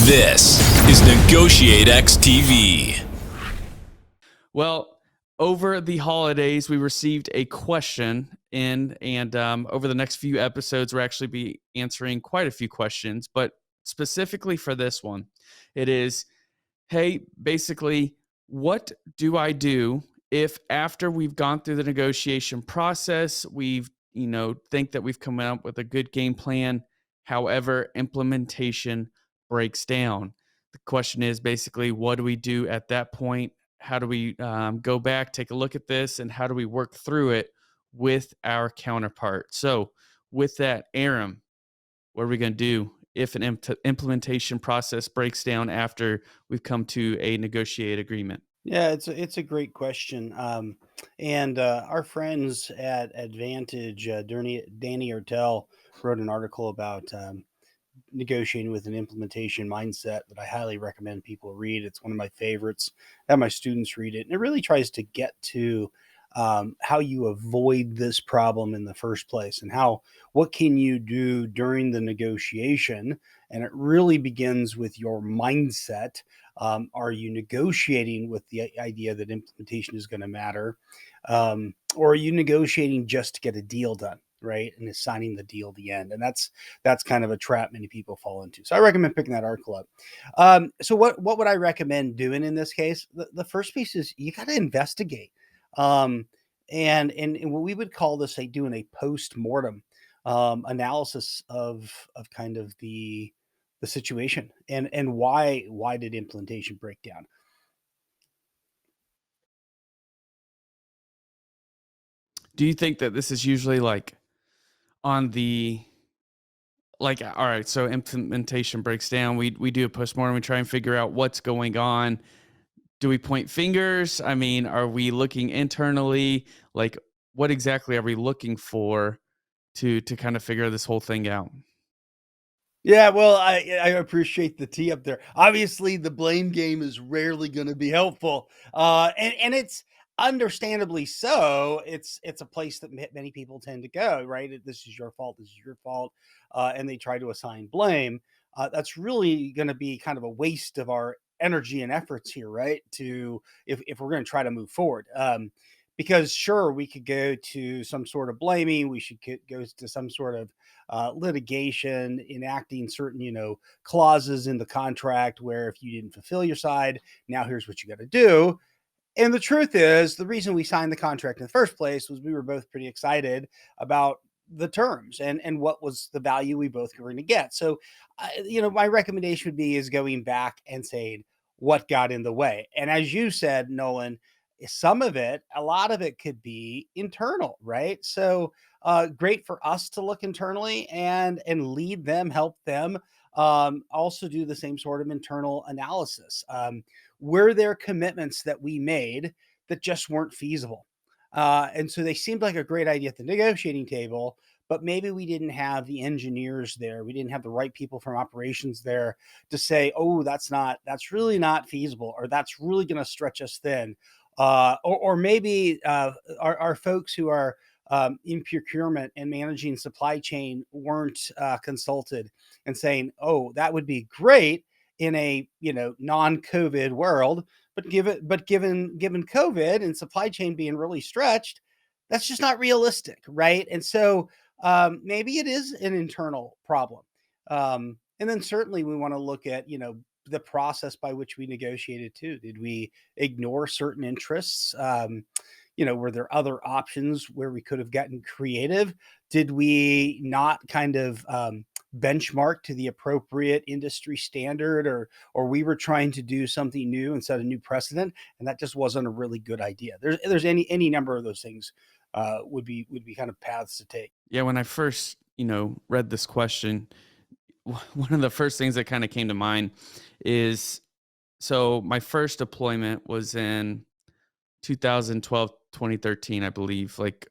This is NEGOTIATEx TV. Well, over the holidays, we received a question in, and over the next few episodes, we'll actually be answering quite a few questions. But specifically for this one, it is, hey, basically, what do I do if after we've gone through the negotiation process, we've, think that we've come up with a good game plan, however, implementation breaks down? The question is basically, what do we do at that point? How do we go back, take a look at this, and how do we work through it with our counterpart? So with that, Aram, what are we going to do if an implementation process breaks down after we've come to a negotiated agreement? Yeah, it's a great question. And our friends at Advantage, Danny Ertel, wrote an article about negotiating with an implementation mindset that I highly recommend people read. It's one of my favorites. I have my students read it, and it really tries to get to how you avoid this problem in the first place, and what can you do during the negotiation. And it really begins with your mindset. Are you negotiating with the idea that implementation is going to matter, or are you negotiating just to get a deal done? Right, and assigning the deal at the end, and that's kind of a trap many people fall into. So I recommend picking that article up. So what would I recommend doing in this case? The first piece is you got to investigate, and what we would call this doing a post-mortem analysis of kind of the situation, and why did implementation break down. Do you think that this is usually like on the, like, all right, so implementation breaks down, we do a postmortem, we try and figure out what's going on. Do we point fingers? I mean, are we looking internally? Like, what exactly are we looking for to kind of figure this whole thing out? Yeah, well, I appreciate the tee up there. Obviously, the blame game is rarely going to be helpful, and it's understandably so. It's a place that many people tend to go. Right, this is your fault. This is your fault, and they try to assign blame. That's really going to be kind of a waste of our energy and efforts here, right? To if we're going to try to move forward. Because sure, we could go to some sort of blaming. We should go to some sort of litigation, enacting certain, clauses in the contract where if you didn't fulfill your side, now here's what you got to do. And the truth is, the reason we signed the contract in the first place was we were both pretty excited about the terms and what was the value we both were going to get. So, my recommendation would be is going back and saying what got in the way. And as you said, Nolan, a lot of it could be internal, right? So great for us to look internally and lead them, help them also do the same sort of internal analysis. Were there commitments that we made that just weren't feasible? And so they seemed like a great idea at the negotiating table, but maybe we didn't have the engineers there. We didn't have the right people from operations there to say, oh, that's really not feasible, or that's really going to stretch us thin. Or maybe our folks who are in procurement and managing supply chain weren't consulted and saying, "Oh, that would be great in a non-COVID world," but given COVID and supply chain being really stretched, that's just not realistic, right? And so maybe it is an internal problem. And then certainly we want to look at the process by which we negotiated too. Did we ignore certain interests? Were there other options where we could have gotten creative? Did we not kind of benchmark to the appropriate industry standard, or we were trying to do something new and set a new precedent, and that just wasn't a really good idea? There's any number of those things would be kind of paths to take. Yeah, when I first read this question, one of the first things that kind of came to mind is, so my first deployment was in 2012, 2013, I believe. Like,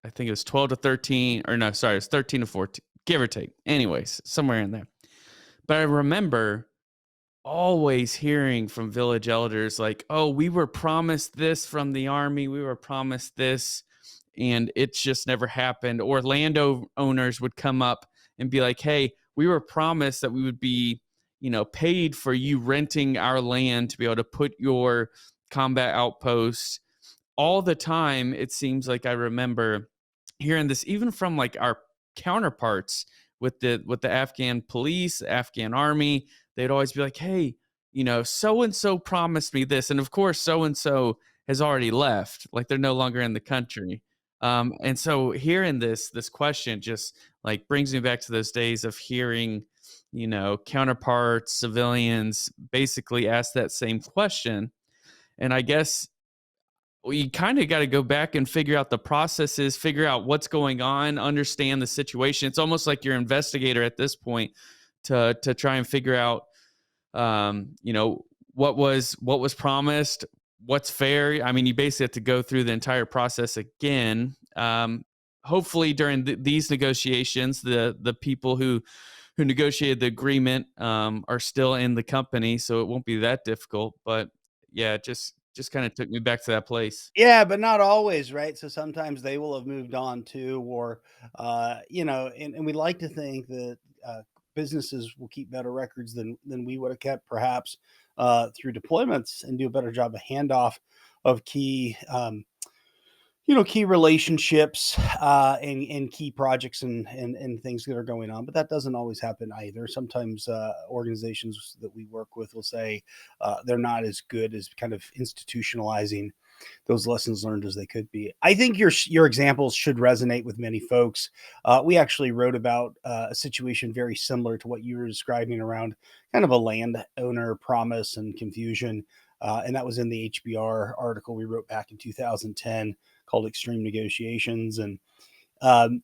I think it was 12 to 13, or no, sorry, it was 13 to 14, give or take. Anyways, somewhere in there. But I remember always hearing from village elders like, oh, we were promised this from the Army. We were promised this, and it just never happened. Or landowners would come up and be like, hey, we were promised that we would be, paid for you renting our land to be able to put your combat outposts. All the time, it seems like I remember hearing this even from like our counterparts with the Afghan police, Afghan army. They'd always be like, "Hey, so and so promised me this," and of course, so and so has already left, like they're no longer in the country. And so hearing this question just like brings me back to those days of hearing, counterparts, civilians basically ask that same question. And I guess we kind of got to go back and figure out the processes, figure out what's going on, understand the situation. It's almost like you're an investigator at this point to try and figure out, what was promised, what's fair. I mean, you basically have to go through the entire process again. Hopefully, during these negotiations, the people who negotiated the agreement are still in the company, so it won't be that difficult. But yeah, it just kind of took me back to that place. Yeah, but not always, right? So sometimes they will have moved on too, or and we like to think that businesses will keep better records than we would have kept, perhaps through deployments, and do a better job of handoff of key key relationships and key projects and things that are going on. But that doesn't always happen either. Sometimes organizations that we work with will say they're not as good as kind of institutionalizing those lessons learned as they could be. I think your examples should resonate with many folks. We actually wrote about a situation very similar to what you were describing around kind of a landowner promise and confusion. And that was in the HBR article we wrote back in 2010 called Extreme Negotiations. And um,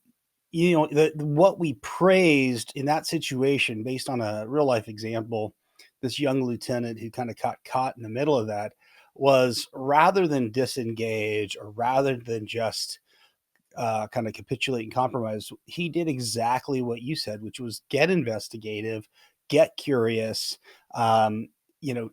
what we praised in that situation, based on a real life example, this young lieutenant who kind of got caught in the middle of that, was rather than disengage or rather than just kind of capitulate and compromise, he did exactly what you said, which was get investigative, get curious, um, you know,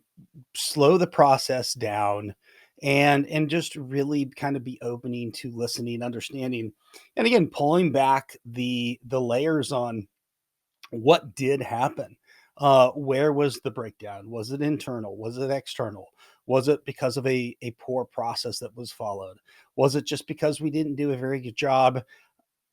slow the process down, and just really kind of be opening to listening, understanding, and again pulling back the layers on what did happen. Where was the breakdown? Was it internal? Was it external? Was it because of a poor process that was followed? Was it just because we didn't do a very good job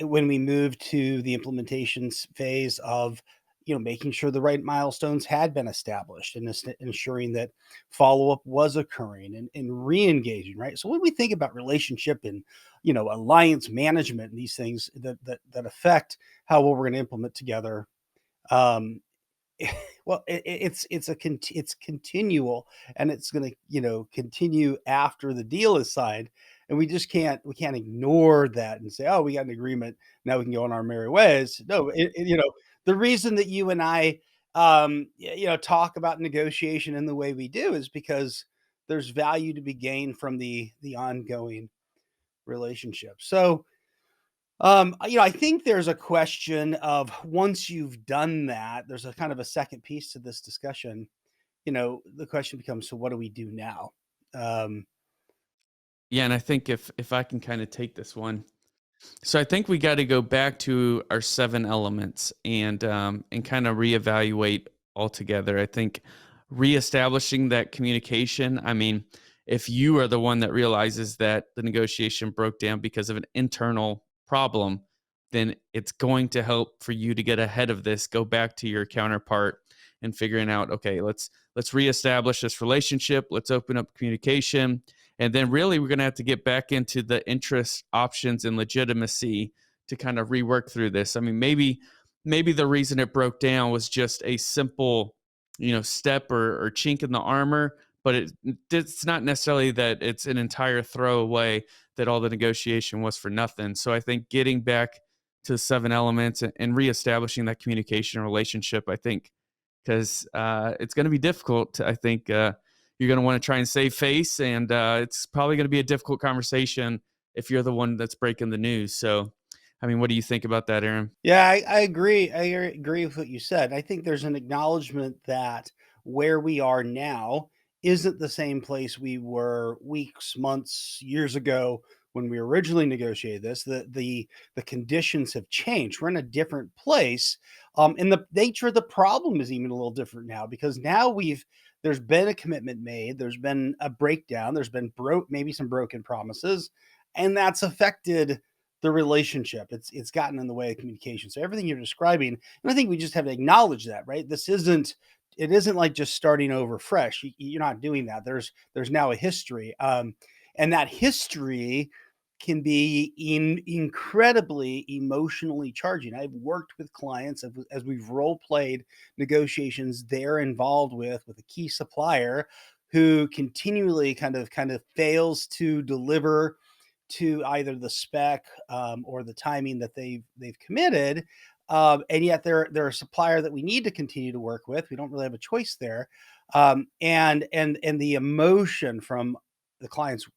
when we moved to the implementations phase of making sure the right milestones had been established and ensuring that follow-up was occurring and re-engaging, right? So when we think about relationship and alliance management and these things that affect how well we're going to implement together, um, well, it's continual, and it's going to continue after the deal is signed, and we can't ignore that and say, oh, we got an agreement, now we can go on our merry ways. No, the reason that you and I talk about negotiation in the way we do is because there's value to be gained from the ongoing relationship. So I think there's a question of, once you've done that, there's a kind of a second piece to this discussion. The question becomes, so what do we do now? Um, Yeah, and I think if I can kind of take this one. So I think we got to go back to our 7 elements and kind of reevaluate altogether. I think reestablishing that communication. I mean, if you are the one that realizes that the negotiation broke down because of an internal problem, then it's going to help for you to get ahead of this. Go back to your counterpart and figuring out, okay, let's reestablish this relationship. Let's open up communication, and then really we're going to have to get back into the interest, options, and legitimacy to kind of rework through this. I mean, maybe the reason it broke down was just a simple, step or chink in the armor, but it's not necessarily that it's an entire throwaway, that all the negotiation was for nothing. So I think getting back to the 7 elements and reestablishing that communication relationship, I think, because it's going to be difficult. I think you're going to want to try and save face, and it's probably going to be a difficult conversation if you're the one that's breaking the news. So, I mean, what do you think about that, Aaron? yeah, I agree. I agree with what you said. I think there's an acknowledgement that where we are now isn't the same place we were weeks, months, years ago when we originally negotiated this, the conditions have changed. We're in a different place, and the nature of the problem is even a little different now, because now there's been a commitment made, there's been a breakdown, there's been maybe some broken promises, and that's affected the relationship. It's gotten in the way of communication. So everything you're describing, and I think we just have to acknowledge that, right? It isn't like just starting over fresh. You're not doing that. There's now a history, and that history can be incredibly emotionally charging. I've worked with clients as we've role played negotiations they're involved with a key supplier who continually kind of fails to deliver to either the spec, or the timing that they've committed, and yet they're a supplier that we need to continue to work with. We don't really have a choice there, and the emotion from the clients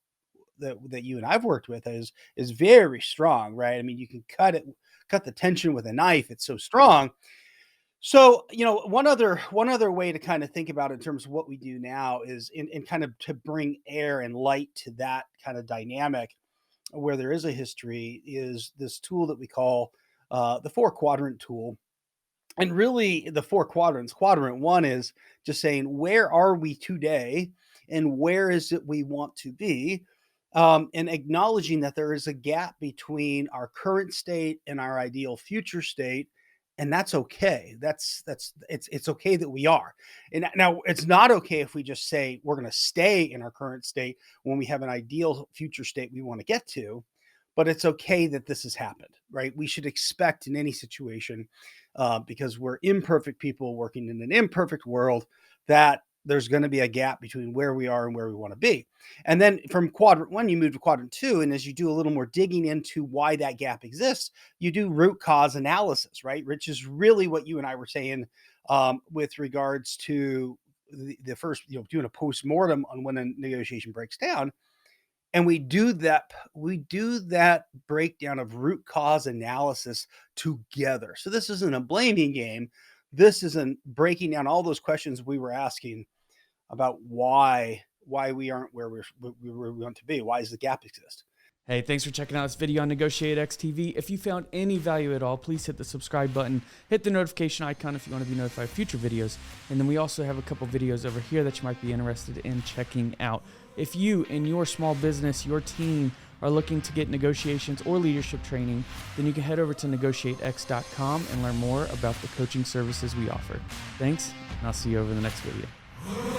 that you and I've worked with is very strong, right? I mean, you can cut the tension with a knife. It's so strong. So, one other way to kind of think about it in terms of what we do now is in kind of to bring air and light to that kind of dynamic where there is a history, is this tool that we call the 4-quadrant tool. And really, the 4 quadrants. Quadrant 1 is just saying, where are we today and where is it we want to be? And acknowledging that there is a gap between our current state and our ideal future state. And that's okay. It's okay that we are. And now it's not okay if we just say we're going to stay in our current state when we have an ideal future state we want to get to. But it's okay that this has happened, right? We should expect in any situation, because we're imperfect people working in an imperfect world, that there's going to be a gap between where we are and where we want to be. And then from quadrant 1, you move to quadrant 2. And as you do a little more digging into why that gap exists, you do root cause analysis, right? Which is really what you and I were saying, with regards to the first, doing a post-mortem on when a negotiation breaks down. And we do that breakdown of root cause analysis together. So this isn't a blaming game. This isn't breaking down all those questions we were asking about why we aren't where we want to be. Why does the gap exist? Hey, thanks for checking out this video on NEGOTIATEx TV. If you found any value at all, please hit the subscribe button, hit the notification icon if you want to be notified of future videos. And then we also have a couple videos over here that you might be interested in checking out. If you and your small business, your team, are looking to get negotiations or leadership training, then you can head over to NEGOTIATEx.com and learn more about the coaching services we offer. Thanks, and I'll see you over the next video.